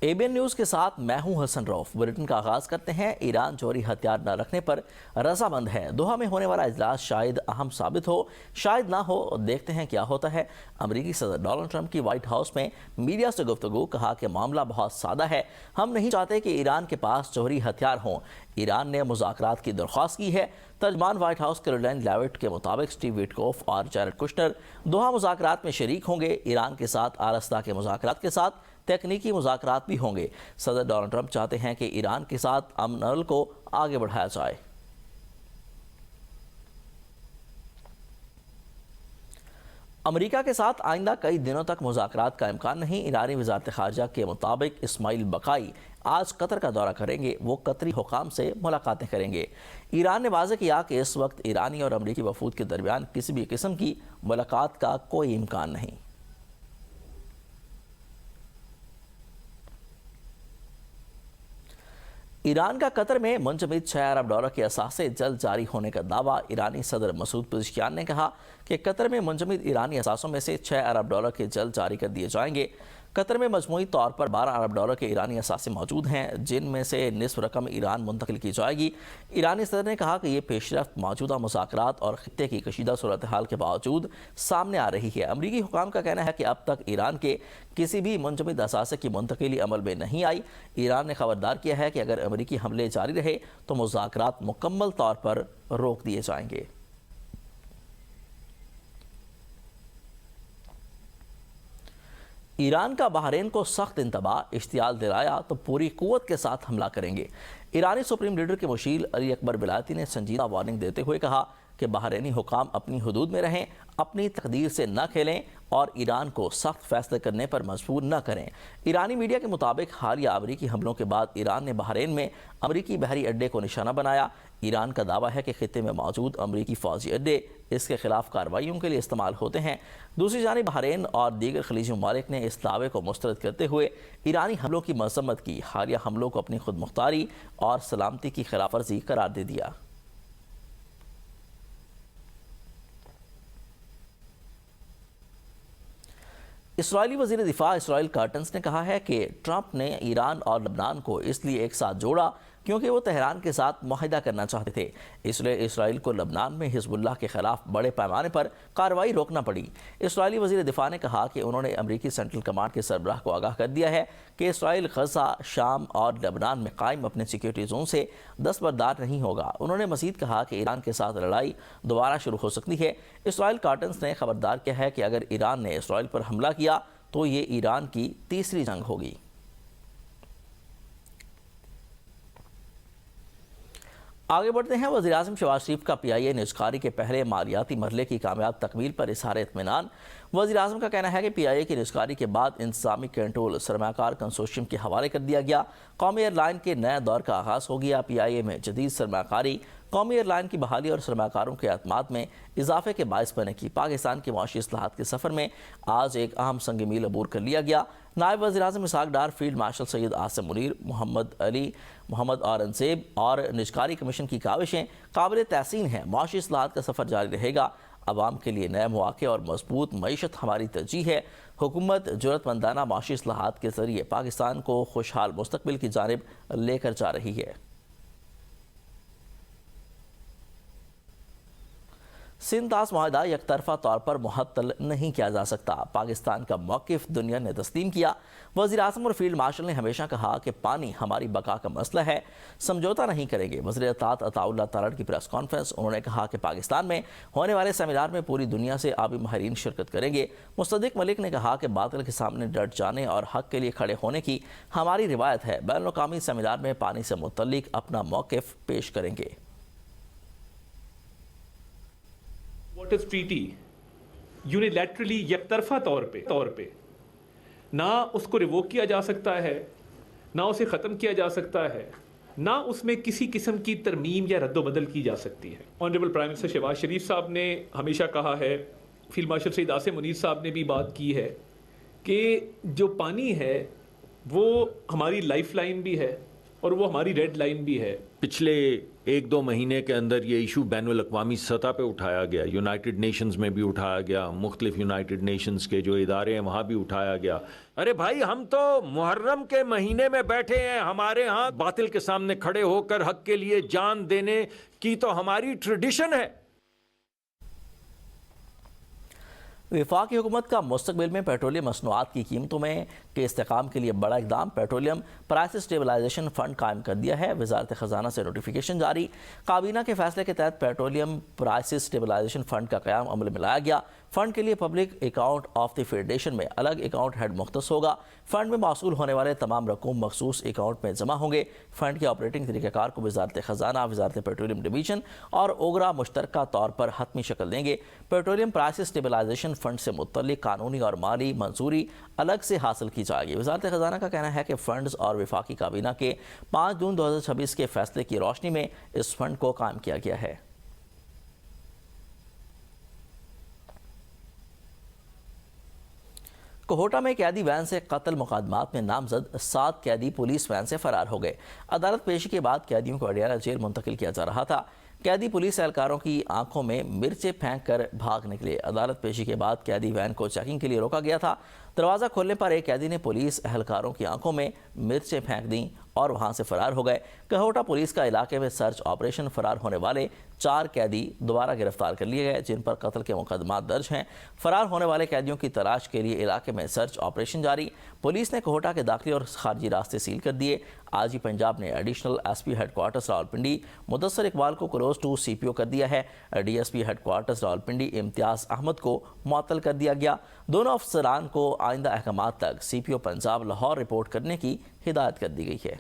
ABN news کے ساتھ میں ہوں حسن روف۔ بلیٹن کا آغاز کرتے ہیں۔ ایران جوہری ہتھیار نہ رکھنے پر رضامند ہے۔ دوحہ میں ہونے والا اجلاس شاید اہم ثابت ہو، شاید نہ ہو، دیکھتے ہیں کیا ہوتا ہے۔ امریکی صدر ڈونلڈ ٹرمپ کی وائٹ ہاؤس میں میڈیا سے گفتگو، کہا کہ معاملہ بہت سادہ ہے، ہم نہیں چاہتے کہ ایران کے پاس جوہری ہتھیار ہوں۔ ایران نے مذاکرات کی درخواست کی ہے۔ ترجمان وائٹ ہاؤس کیرولائن لیوٹ کے مطابق اسٹیو وٹکوف اور جیرڈ کشنر دوحہ مذاکرات میں شریک ہوں گے۔ ایران کے ساتھ آرستہ کے مذاکرات کے ساتھ تکنیکی مذاکرات بھی ہوں گے۔ صدر ڈونلڈ ٹرمپ چاہتے ہیں کہ ایران کے ساتھ امن عمل کو آگے بڑھایا جائے۔ امریکہ کے ساتھ آئندہ کئی دنوں تک مذاکرات کا امکان نہیں۔ ایرانی وزارت خارجہ کے مطابق اسماعیل بقائی آج قطر کا دورہ کریں گے، وہ قطری حکام سے ملاقاتیں کریں گے۔ ایران نے واضح کیا کہ اس وقت ایرانی اور امریکی وفود کے درمیان کسی بھی قسم کی ملاقات کا کوئی امکان نہیں۔ ایران کا قطر میں منجمد 6 ارب ڈالر کے اثاثے جلد جاری ہونے کا دعویٰ۔ ایرانی صدر مسعود پزشکیان نے کہا کہ قطر میں منجمد ایرانی اثاثوں میں سے 6 ارب ڈالر کے جلد جاری کر دیے جائیں گے۔ قطر میں مجموعی طور پر 12 ارب ڈالر کے ایرانی اثاثے موجود ہیں، جن میں سے نصف رقم ایران منتقل کی جائے گی۔ ایرانی صدر نے کہا کہ یہ پیش رفت موجودہ مذاکرات اور خطے کی کشیدہ صورتحال کے باوجود سامنے آ رہی ہے۔ امریکی حکام کا کہنا ہے کہ اب تک ایران کے کسی بھی منجمد اثاثے کی منتقلی عمل میں نہیں آئی۔ ایران نے خبردار کیا ہے کہ اگر امریکی حملے جاری رہے تو مذاکرات مکمل طور پر روک دیے جائیں گے۔ ایران کا بحرین کو سخت انتباہ، اشتعال دلایا تو پوری قوت کے ساتھ حملہ کریں گے۔ ایرانی سپریم لیڈر کے مشیر علی اکبر بلایتی نے سنجیدہ وارننگ دیتے ہوئے کہا کہ بحرینی حکام اپنی حدود میں رہیں، اپنی تقدیر سے نہ کھیلیں اور ایران کو سخت فیصلے کرنے پر مجبور نہ کریں۔ ایرانی میڈیا کے مطابق حالیہ امریکی حملوں کے بعد ایران نے بحرین میں امریکی بحری اڈے کو نشانہ بنایا۔ ایران کا دعویٰ ہے کہ خطے میں موجود امریکی فوجی اڈے اس کے خلاف کارروائیوں کے لیے استعمال ہوتے ہیں۔ دوسری جانب بحرین اور دیگر خلیجی ممالک نے اس دعوے کو مسترد کرتے ہوئے ایرانی حملوں کی مذمت کی، حالیہ حملوں کو اپنی خود مختاری اور سلامتی کی خلاف ورزی قرار دے دیا۔ اسرائیلی وزیر دفاع اسرائیل کارٹنز نے کہا ہے کہ ٹرمپ نے ایران اور لبنان کو اس لیے ایک ساتھ جوڑا کیونکہ وہ تہران کے ساتھ معاہدہ کرنا چاہتے تھے، اس لیے اسرائیل کو لبنان میں حزب اللہ کے خلاف بڑے پیمانے پر کارروائی روکنا پڑی۔ اسرائیلی وزیر دفاع نے کہا کہ انہوں نے امریکی سینٹرل کمانڈ کے سربراہ کو آگاہ کر دیا ہے کہ اسرائیل غزہ، شام اور لبنان میں قائم اپنے سیکیورٹی زون سے دستبردار نہیں ہوگا۔ انہوں نے مزید کہا کہ ایران کے ساتھ لڑائی دوبارہ شروع ہو سکتی ہے۔ اسرائیل کارٹنز نے خبردار کیا ہے کہ اگر ایران نے اسرائیل پر حملہ کیا تو یہ ایران کی تیسری جنگ ہوگی۔ آگے بڑھتے ہیں۔ وزیراعظم شہباز شریف کا PIA نجکاری کے پہلے مالیاتی مرحلے کی کامیاب تکمیل پر اظہار اطمینان۔ وزیراعظم کا کہنا ہے کہ PIA کی نجکاری کے بعد انتظامی کنٹرول سرمایہ کار کنسورشیم کے حوالے کر دیا گیا۔ قومی ایئر لائن کے نئے دور کا آغاز ہو گیا۔ PIA میں جدید سرمایہ کاری قومی ایئر لائن کی بحالی اور سرمایہ کاروں کے اعتماد میں اضافے کے باعث بنے گی۔ پاکستان کی معاشی اصلاحات کے سفر میں آج ایک اہم سنگ میل عبور کر لیا گیا۔ نائب وزیر اعظم اسحاق ڈار، فیلڈ مارشل سید آصم منیر، محمد علی، محمد اورنگزیب اور نجکاری کمیشن کی کاوشیں قابل تحسین ہیں۔ معاشی اصلاحات کا سفر جاری رہے گا۔ عوام کے لیے نئے مواقع اور مضبوط معیشت ہماری ترجیح ہے۔ حکومت جرأت مندانہ معاشی اصلاحات کے ذریعے پاکستان کو خوشحال مستقبل کی جانب لے کر جا رہی ہے۔ سندھ طاس معاہدہ یک طرفہ طور پر معطل نہیں کیا جا سکتا، پاکستان کا موقف دنیا نے تسلیم کیا۔ وزیر اعظم اور فیلڈ مارشل نے ہمیشہ کہا کہ پانی ہماری بقا کا مسئلہ ہے، سمجھوتا نہیں کریں گے۔ وزیر اطاعت عطا اللہ تارڑ کی پریس کانفرنس، انہوں نے کہا کہ پاکستان میں ہونے والے سیمینار میں پوری دنیا سے آبی ماہرین شرکت کریں گے۔ مصدق ملک نے کہا کہ باطل کے سامنے ڈٹ جانے اور حق کے لیے کھڑے ہونے کی ہماری روایت ہے، بین الاقوامی سیمینار میں پانی سے متعلق اپنا موقف پیش کریں گے۔ واٹر ٹریٹی یونیلیٹرلی یک طرفہ طور پہ نہ اس کو ریووک کیا جا سکتا ہے، نہ اسے ختم کیا جا سکتا ہے، نہ اس میں کسی قسم کی ترمیم یا رد و بدل کی جا سکتی ہے۔ آنریبل پرائم منسٹر شہباز شریف صاحب نے ہمیشہ کہا ہے، فیلڈ مارشل سید آصم منیر صاحب نے بھی بات کی ہے کہ جو پانی ہے وہ ہماری لائف لائن بھی ہے اور وہ ہماری ریڈ لائن بھی ہے. پچھلے ایک دو مہینے کے اندر یہ ایشو بین الاقوامی سطح پہ اٹھایا گیا, یونائٹڈ نیشنز میں بھی اٹھایا گیا, مختلف یونائٹڈ نیشنز کے جو ادارے ہیں وہاں بھی اٹھایا گیا. ارے بھائی, ہم تو محرم کے مہینے میں بیٹھے ہیں, ہمارے ہاں باطل کے سامنے کھڑے ہو کر حق کے لیے جان دینے کی تو ہماری ٹریڈیشن ہے. وفاقی حکومت کا مستقبل میں پیٹرولیم مصنوعات کی قیمتوں میں کے استحکام کے لیے بڑا اقدام, پیٹرولیم پرائس اسٹیبلائزیشن فنڈ قائم کر دیا ہے. وزارت خزانہ سے نوٹیفیکیشن جاری. کابینہ کے فیصلے کے تحت پیٹرولیم پرائس اسٹیبلائزیشن فنڈ کا قیام عمل میں لایا گیا. فنڈ کے لیے public account of the federation میں الگ اکاؤنٹ ہیڈ مختص ہوگا. فنڈ میں موصول ہونے والے تمام رقوم مخصوص اکاؤنٹ میں جمع ہوں گے. فنڈ کے آپریٹنگ طریقہ کار کو وزارت خزانہ, وزارت پیٹرولیم ڈویژن اور اوگرا مشترکہ طور پر حتمی شکل دیں گے. پیٹرولیم پرائس اسٹیبلائزیشن فنڈ سے متعلق قانونی اور مالی منظوری الگ سے حاصل کی جائے گی. وزارت خزانہ کا کہنا ہے کہ فنڈز اور وفاقی کابینہ کے 5 جون 2026 کے فیصلے کی روشنی میں اس فنڈ کو قائم کیا گیا ہے. کوہوٹا میں قیدی وین سے قتل مقدمات میں نامزد 7 قیدی پولیس وین سے فرار ہو گئے. عدالت پیشی کے بعد قیدیوں کو اڈیالہ جیل منتقل کیا جا رہا تھا. قیدی پولیس اہلکاروں کی آنکھوں میں مرچیں پھینک کر بھاگ نکلے. عدالت پیشی کے بعد قیدی وین کو چیکنگ کے لیے روکا گیا تھا. دروازہ کھولنے پر ایک قیدی نے پولیس اہلکاروں کی آنکھوں میں مرچیں پھینک دیں اور وہاں سے فرار ہو گئے. کوہوٹا پولیس کا علاقے میں سرچ آپریشن. فرار ہونے والے 4 قیدی دوبارہ گرفتار کر لیے گئے جن پر قتل کے مقدمات درج ہیں. فرار ہونے والے قیدیوں کی تلاش کے لیے علاقے میں سرچ آپریشن جاری. پولیس نے کوہوٹا کے داخلی اور خارجی راستے سیل کر دیے. آج ہی پنجاب نے additional S P headquarters Rawalpindi Mudassar Iqbal کو close to C P O کر دیا ہے. D S P headquarters Rawalpindi Imtiaz Ahmed کو معطل کر دیا گیا. دونوں افسران کو آئندہ احکامات تک سی پی او پنجاب لاہور رپورٹ کرنے کی ہدایت کر دی گئی ہے.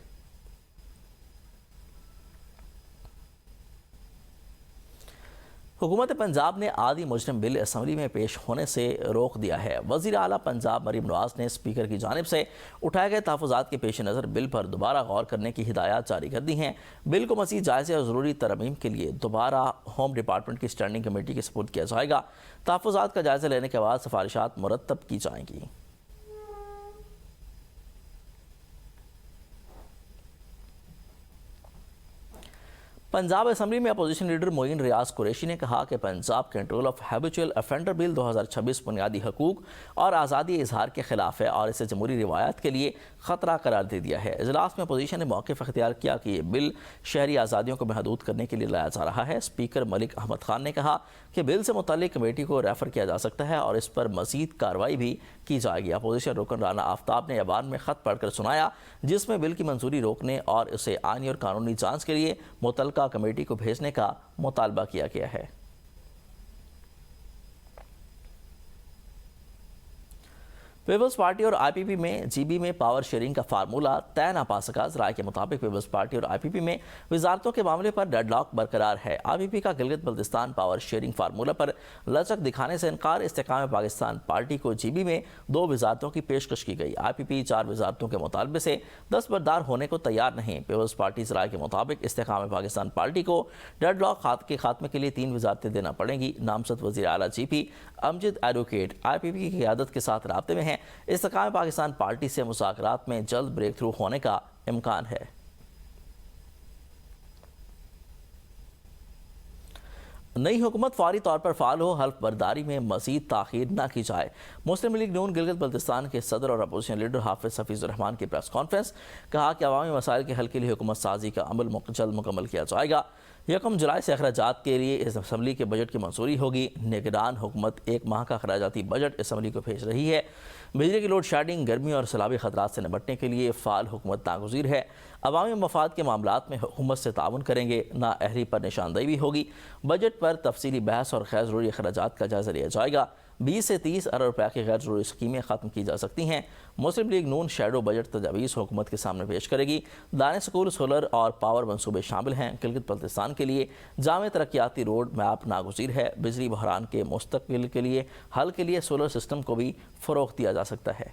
حکومت پنجاب نے آدھی مجرم بل اسمبلی میں پیش ہونے سے روک دیا ہے. وزیر اعلیٰ پنجاب مریم نواز نے اسپیکر کی جانب سے اٹھائے گئے تحفظات کے پیش نظر بل پر دوبارہ غور کرنے کی ہدایات جاری کر دی ہیں. بل کو مزید جائزے اور ضروری ترمیم کے لیے دوبارہ ہوم ڈپارٹمنٹ کی اسٹینڈنگ کمیٹی کے سپرد کیا جائے گا. تحفظات کا جائزہ لینے کے بعد سفارشات مرتب کی جائیں گی. پنجاب اسمبلی میں اپوزیشن لیڈر معین ریاض قریشی نے کہا کہ Punjab control of habitual offender bill 2026 بنیادی حقوق اور آزادی اظہار کے خلاف ہے اور اسے جمہوری روایات کے لیے خطرہ قرار دے دیا ہے. اجلاس میں اپوزیشن نے موقف اختیار کیا کہ یہ بل شہری آزادیوں کو محدود کرنے کے لیے لایا جا رہا ہے. اسپیکر ملک احمد خان نے کہا کہ بل سے متعلق کمیٹی کو ریفر کیا جا سکتا ہے اور اس پر مزید کارروائی بھی کی جائے گی. اپوزیشن رکن رانا آفتاب نے ایوان میں خط پڑھ کر سنایا جس میں بل کی منظوری روکنے اور اسے آئینی اور قانونی جانچ کے لیے متعلقہ کمیٹی کو بھیجنے کا مطالبہ کیا گیا ہے. پیپلز پارٹی اور آئی پی پی میں جی بی میں پاور شیئرنگ کا فارمولہ طے نہ پا سکا. رائے کے مطابق پیپلز پارٹی اور آئی پی پی میں وزارتوں کے معاملے پر ڈیڈ لاک برقرار ہے. آئی پی پی کا Gilgit Baltistan power sharing formula پر لچک دکھانے سے انکار. استحکام پاکستان پارٹی کو جی بی میں 2 وزارتوں کی پیشکش کی گئی. آئی پی پی 4 وزارتوں کے مطالبے سے دستبردار ہونے کو تیار نہیں. پیپلز پارٹی رائے کے مطابق استحکام پاکستان پارٹی کو ڈیڈ لاک کے خاتمے کے لیے 3 وزارتیں دینا پڑیں گی. نامزد وزیر اعلیٰ جی پی امجد ایڈوکیٹ آئی پی پی کی قیادت کے ساتھ رابطے میں ہیں. استحکام پاکستان پارٹی سے مذاکرات میں جلد بریک تھرو ہونے کا امکان ہے. نئی حکومت فوری طور پر فعال ہو, حلف برداری میں مزید تاخیر نہ کی جائے. مسلم لیگ نون گلگت بلتستان کے صدر اور اپوزیشن لیڈر حافظ حفیظ الرحمان کی پریس کانفرنس. کہا کہ عوامی مسائل کے حل کے لیے حکومت سازی کا عمل جلد مکمل کیا جائے گا. 1 جولائی سے اخراجات کے لیے اس اسمبلی کے بجٹ کی منظوری ہوگی. نگران حکومت 1 ماہ کا اخراجاتی بجٹ اسمبلی کو بھیج رہی ہے. بجلی کی لوڈ شیڈنگ, گرمی اور سیلابی خطرات سے نمٹنے کے لیے فعال حکومت ناگزیر ہے. عوامی مفاد کے معاملات میں حکومت سے تعاون کریں گے. نااہلی پر نشاندہی بھی ہوگی. بجٹ پر تفصیلی بحث اور غیر ضروری اخراجات کا جائزہ لیا جائے گا. 20 سے 30 ارب روپے کی غیر ضروری اسکیمیں ختم کی جا سکتی ہیں. مسلم لیگ نون شیڈو بجٹ تجاویز حکومت کے سامنے پیش کرے گی. دانے سکول, سولر اور پاور منصوبے شامل ہیں. گلگت بلتستان کے لیے جامع ترقیاتی روڈ میپ ناگزیر ہے. بجلی بحران کے مستقبل کے لیے حل کے لیے سولر سسٹم کو بھی فروغ دیا جا سکتا ہے.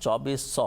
2400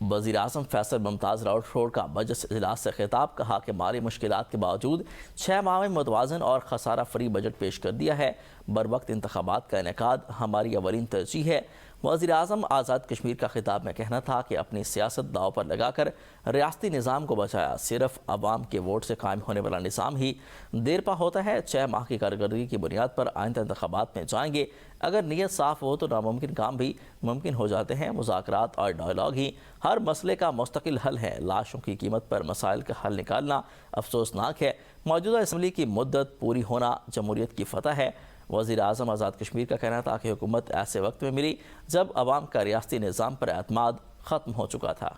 وزیر اعظم فیصل ممتاز راٹھوڑ کا بجٹ اجلاس سے خطاب، کہا کہ مالی مشکلات کے باوجود 6 ماہ میں متوازن اور خسارہ فری بجٹ پیش کر دیا ہے۔ بروقت انتخابات کا انعقاد ہماری اولین ترجیح ہے۔ وزیر اعظم آزاد کشمیر کا خطاب میں کہنا تھا کہ اپنی سیاست داؤ پر لگا کر ریاستی نظام کو بچایا، صرف عوام کے ووٹ سے قائم ہونے والا نظام ہی دیر پا ہوتا ہے۔ 6 ماہ کی کارکردگی کی بنیاد پر آئندہ انتخابات میں جائیں گے۔ اگر نیت صاف ہو تو ناممکن کام بھی ممکن ہو جاتے ہیں۔ مذاکرات اور ڈائیلاگ ہی ہر مسئلے کا مستقل حل ہے۔ لاشوں کی قیمت پر مسائل کا حل نکالنا افسوسناک ہے۔ موجودہ اسمبلی کی مدت پوری ہونا جمہوریت کی فتح ہے۔ وزیر اعظم آزاد کشمیر کا کہنا تھا کہ حکومت ایسے وقت میں ملی جب عوام کا ریاستی نظام پر اعتماد ختم ہو چکا تھا۔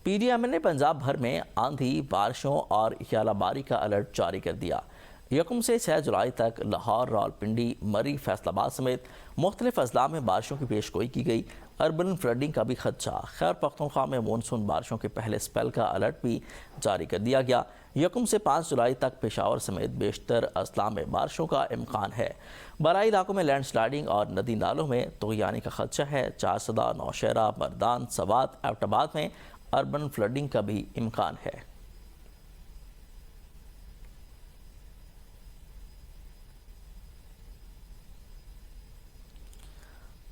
پی ڈی ایم نے پنجاب بھر میں آندھی، بارشوں اور ژالہ باری کا الرٹ جاری کر دیا۔ 1 سے 6 جولائی تک لاہور، راولپنڈی، مری، فیصل آباد سمیت مختلف اضلاع میں بارشوں کی پیش گوئی کی گئی۔ اربن فلڈنگ کا بھی خدشہ۔ خیبر پختونخوا میں مونسون بارشوں کے پہلے سپیل کا الرٹ بھی جاری کر دیا گیا۔ 1 سے 5 جولائی تک پشاور سمیت بیشتر اضلاع میں بارشوں کا امکان ہے۔ بالائی علاقوں میں لینڈ سلائیڈنگ اور ندی نالوں میں طغیانی کا خدشہ ہے۔ چارسدہ، نوشہرہ، مردان، سوات، ایبٹ آباد میں اربن فلڈنگ کا بھی امکان ہے۔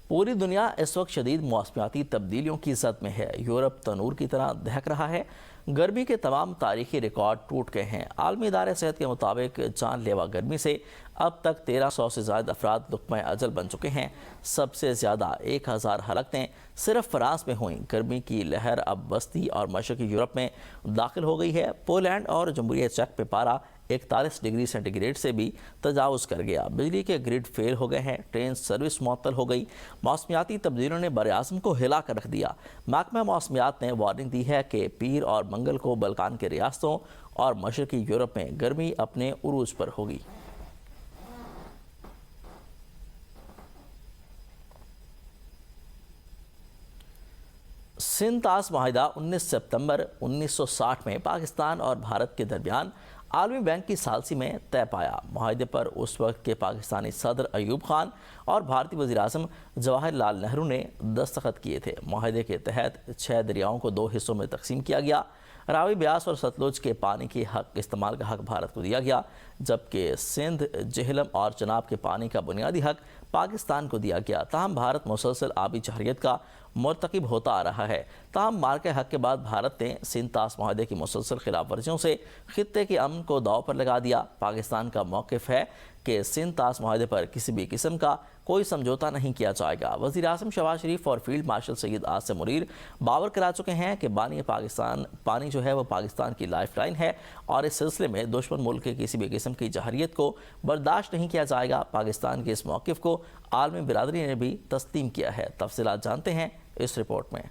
پوری دنیا اس وقت شدید موسمیاتی تبدیلیوں کی زد میں ہے۔ یورپ تنور کی طرح دہک رہا ہے۔ گرمی کے تمام تاریخی ریکارڈ ٹوٹ گئے ہیں۔ عالمی ادارے صحت کے مطابق جان لیوا گرمی سے اب تک 1300 سے زائد افراد لقمہ اجل بن چکے ہیں۔ سب سے زیادہ 1000 ہلاکتیں صرف فرانس میں ہوئیں۔ گرمی کی لہر اب وسطی اور مشرقی یورپ میں داخل ہو گئی ہے۔ پولینڈ اور جمہوریہ چیک میں پارا 41 ڈگری سینٹی گریڈ سے بھی تجاوز کر گیا۔ بجلی کے گرڈ فیل ہو گئے ہیں۔ ٹرین سروس معطل ہو گئی۔ موسمیاتی تبدیلیوں نے براعظم کو ہلا کر رکھ دیا۔ محکمہ موسمیات نے وارننگ دی ہے کہ پیر اور منگل کو بلقان کے ریاستوں اور مشرقی یورپ میں گرمی اپنے عروج پر ہوگی۔ سندھ طاس معاہدہ 19 ستمبر 1960 میں پاکستان اور بھارت کے درمیان عالمی بینک کی ثالثی میں طے پایا۔ معاہدے پر اس وقت کے پاکستانی صدر ایوب خان اور بھارتی وزیر اعظم جواہر لال نہرو نے دستخط کیے تھے۔ معاہدے کے تحت 6 دریاؤں کو 2 حصوں میں تقسیم کیا گیا۔ راوی، بیاس اور ستلج کے پانی کے حق استعمال کا حق بھارت کو دیا گیا، جبکہ سندھ، جہلم اور چناب کے پانی کا بنیادی حق پاکستان کو دیا گیا۔ تاہم بھارت مسلسل آبی جارحیت کا مرتکب ہوتا آ رہا ہے۔ تاہم مارکہ حق کے بعد بھارت نے سندھ طاس معاہدے کی مسلسل خلاف ورزیوں سے خطے کے امن کو داؤ پر لگا دیا۔ پاکستان کا موقف ہے کہ سندھ طاس معاہدے پر کسی بھی قسم کا کوئی سمجھوتا نہیں کیا جائے گا۔ وزیر اعظم شہباز شریف اور فیلڈ مارشل سید عاصم منیر باور کرا چکے ہیں کہ پانی جو ہے وہ پاکستان کی لائف لائن ہے اور اس سلسلے میں دشمن ملک کے کسی بھی قسم کی جارحیت کو برداشت نہیں کیا جائے گا۔ پاکستان کے اس موقف کو عالمی برادری نے بھی تسلیم کیا ہے۔ تفصیلات جانتے ہیں اس رپورٹ میں۔